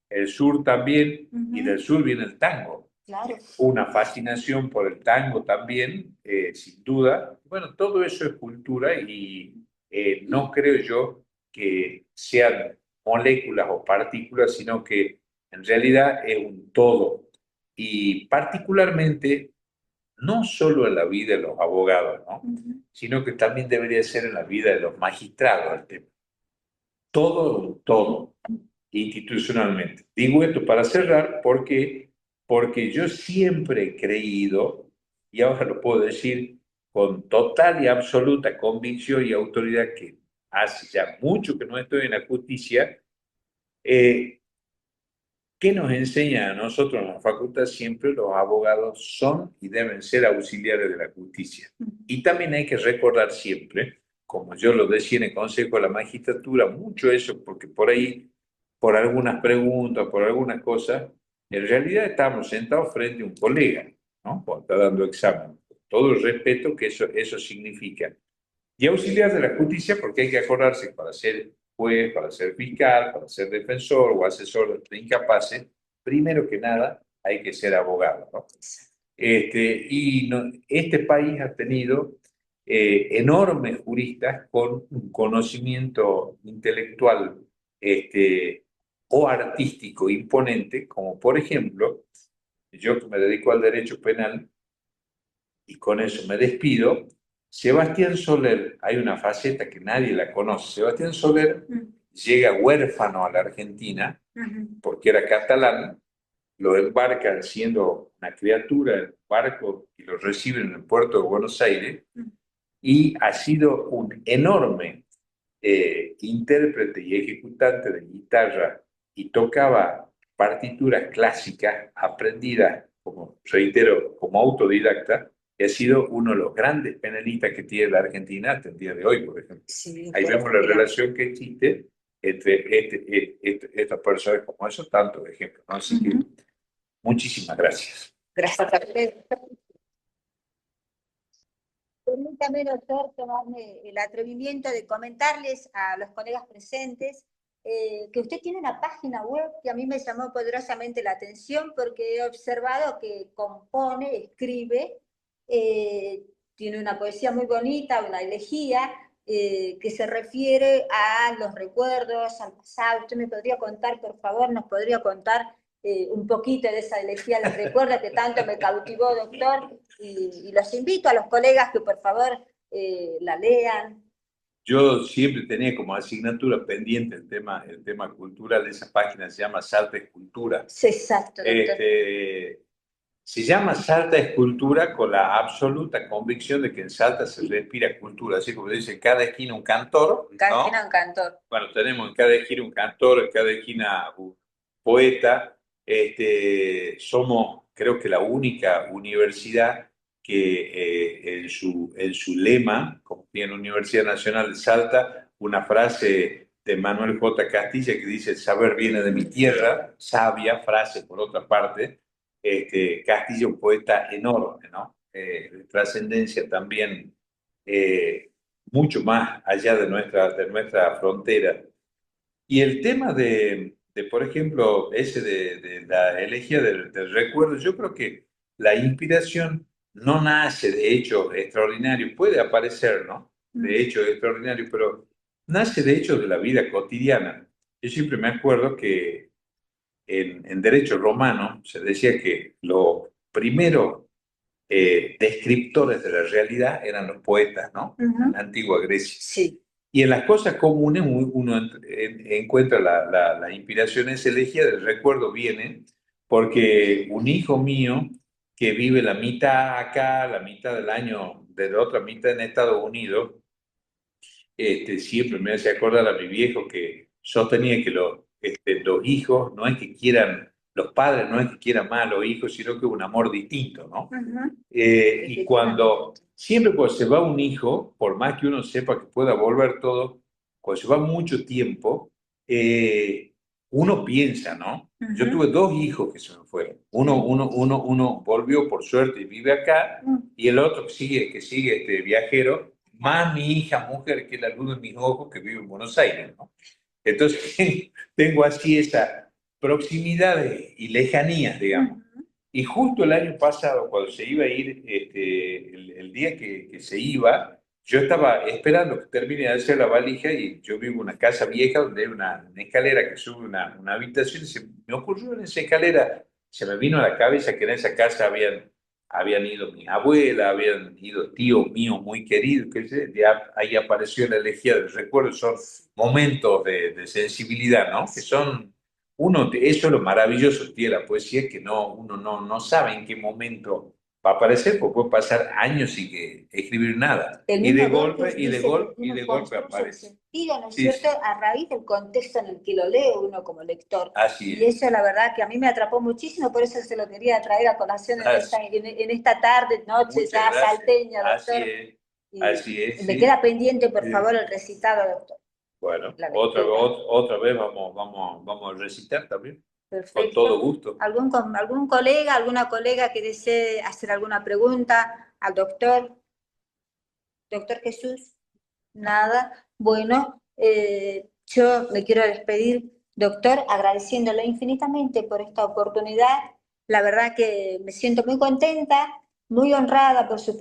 el sur también, y del sur viene el tango. Claro. Una fascinación por el tango también, sin duda. Bueno, todo eso es cultura y no creo yo que sean moléculas o partículas, sino que en realidad es un todo. Y particularmente, no solo en la vida de los abogados, ¿no? Sino que también debería ser en la vida de los magistrados el tema. Todo, institucionalmente. Digo esto para cerrar porque yo siempre he creído, y ahora lo puedo decir con total y absoluta convicción y autoridad, que hace ya mucho que no estoy en la justicia, ¿qué nos enseña a nosotros en la facultad? Siempre los abogados son y deben ser auxiliares de la justicia. Y también hay que recordar siempre, como yo lo decía en el Consejo de la Magistratura, mucho eso, porque por ahí, por algunas preguntas, por algunas cosas, en realidad estamos sentados frente a un colega, ¿no? Cuando está dando examen. Todo el respeto que eso significa. Y auxiliar de la justicia, porque hay que acordarse que para ser juez, para ser fiscal, para ser defensor o asesor de incapaces, primero que nada hay que ser abogado, ¿no? Este país ha tenido enormes juristas con un conocimiento intelectual o artístico imponente, como por ejemplo, yo que me dedico al derecho penal, y con eso me despido, Sebastián Soler, hay una faceta que nadie la conoce. Sebastián Soler llega huérfano a la Argentina porque era catalán, lo embarcan siendo una criatura en un barco y lo reciben en el puerto de Buenos Aires y ha sido un enorme intérprete y ejecutante de guitarra y tocaba partituras clásicas aprendidas, como reitero, como autodidacta, y ha sido uno de los grandes penalistas que tiene la Argentina hasta el día de hoy, por ejemplo. Sí, ahí vemos la relación que existe entre estas personas como esos, tantos ejemplos, ¿no? Así que muchísimas gracias. Gracias a usted. Permítame, doctor, tomarme el atrevimiento de comentarles a los colegas presentes que usted tiene una página web que a mí me llamó poderosamente la atención porque he observado que compone, escribe, tiene una poesía muy bonita, una elegía, que se refiere a los recuerdos, al pasado. ¿Usted me podría contar, por favor, nos podría contar un poquito de esa elegía del recuerdo que tanto me cautivó, doctor? Y los invito a los colegas que por favor la lean. Yo siempre tenía como asignatura pendiente el tema cultural. Esa página se llama Salta Escultura. Sí, exacto, doctor. Se llama Salta Escultura con la absoluta convicción de que en Salta se respira cultura, así como dice, cada esquina un cantor. Cada ¿no? esquina un cantor. Bueno, tenemos en cada esquina un cantor, en cada esquina un poeta. Somos, creo que, la única universidad que en su lema, como tiene la Universidad Nacional de Salta, una frase de Manuel J. Castilla que dice: el saber viene de mi tierra, sabia frase por otra parte. Castilla, un poeta enorme, ¿no? De trascendencia también, mucho más allá de nuestra frontera. Y el tema por ejemplo, ese de la elegía del recuerdo, yo creo que la inspiración no nace de hechos extraordinarios, puede aparecer, ¿no? De hechos extraordinarios, pero nace de hechos de la vida cotidiana. Yo siempre me acuerdo que en derecho romano se decía que los primeros descriptores de la realidad eran los poetas, ¿no? En la antigua Grecia. Sí. Y en las cosas comunes uno encuentra la inspiración. Esa elegía del recuerdo viene porque un hijo mío que vive la mitad acá, la mitad del año, de la otra mitad en Estados Unidos, siempre me hace acordar a mi viejo que sostenía que los hijos no es que quieran, los padres no es que quieran más a los hijos, sino que es un amor distinto, ¿no? Y siempre cuando se va un hijo, por más que uno sepa que pueda volver todo, cuando se va mucho tiempo, uno piensa, ¿no? Yo tuve 2 hijos que se me fueron. Uno volvió por suerte y vive acá, y el otro que sigue viajero, más mi hija mujer, que es la luz de mis ojos, que vive en Buenos Aires, ¿no? Entonces tengo así esa proximidad y lejanía, digamos. Y justo el año pasado, cuando se iba a ir, el día que se iba, yo estaba esperando que termine de hacer la valija, y yo vivo en una casa vieja donde hay una escalera que sube una habitación, y se me ocurrió en esa escalera, se me vino a la cabeza que en esa casa habían ido mis abuelas, habían ido tíos míos muy queridos, ahí apareció la elegía del recuerdo. Son momentos de sensibilidad, ¿no? Que son... eso es lo maravilloso que tiene la poesía, que uno no sabe en qué momento va a aparecer, porque puede pasar años sin que escribir nada. Y de golpe aparece. Sentido, ¿no es cierto? A raíz del contexto en el que lo lee uno como lector. Así es. Y eso, la verdad, que a mí me atrapó muchísimo, por eso se lo quería traer a colación en esta tarde, noche. Muchas ya gracias. salteña, doctor. Así es. Me queda pendiente, por favor, el recitado, doctor. Bueno, otra vez vamos a recitar también. Perfecto. Con todo gusto. ¿Algún colega, alguna colega que desee hacer alguna pregunta al doctor? ¿Doctor Jesús? Nada. Bueno, yo me quiero despedir, doctor, agradeciéndole infinitamente por esta oportunidad. La verdad que me siento muy contenta, muy honrada con su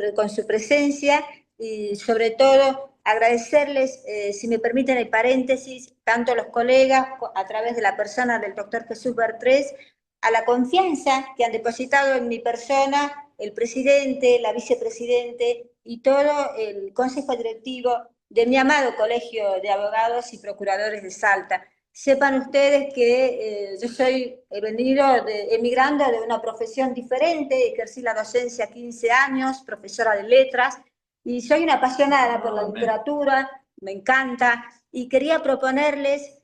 presencia, y sobre todo agradecerles, si me permiten el paréntesis, tanto a los colegas, a través de la persona del doctor Jesús Bertrés, a la confianza que han depositado en mi persona el presidente, la vicepresidente y todo el consejo directivo de mi amado Colegio de Abogados y Procuradores de Salta. Sepan ustedes que yo soy emigrando de una profesión diferente, ejercí la docencia 15 años, profesora de letras, y soy una apasionada por la literatura, me encanta, y quería proponerles,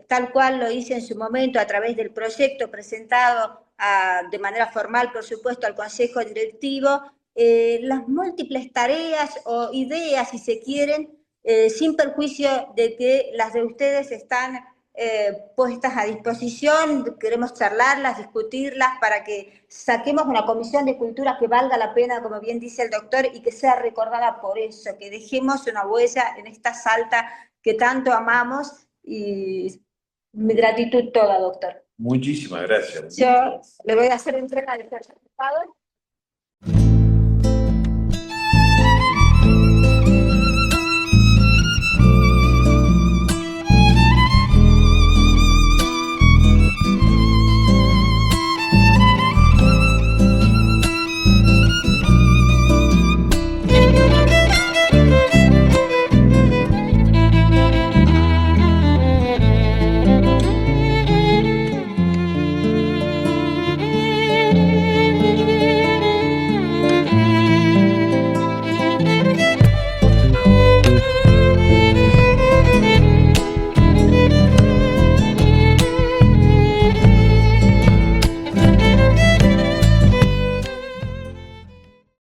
tal cual lo hice en su momento a través del proyecto presentado de manera formal, por supuesto, al Consejo Directivo, las múltiples tareas o ideas, si se quieren, sin perjuicio de que las de ustedes están puestas a disposición, queremos charlarlas, discutirlas, para que saquemos una comisión de cultura que valga la pena, como bien dice el doctor, y que sea recordada por eso, que dejemos una huella en esta Salta que tanto amamos, y mi gratitud toda, doctor. Muchísimas gracias. Yo le voy a hacer entrega del certificado.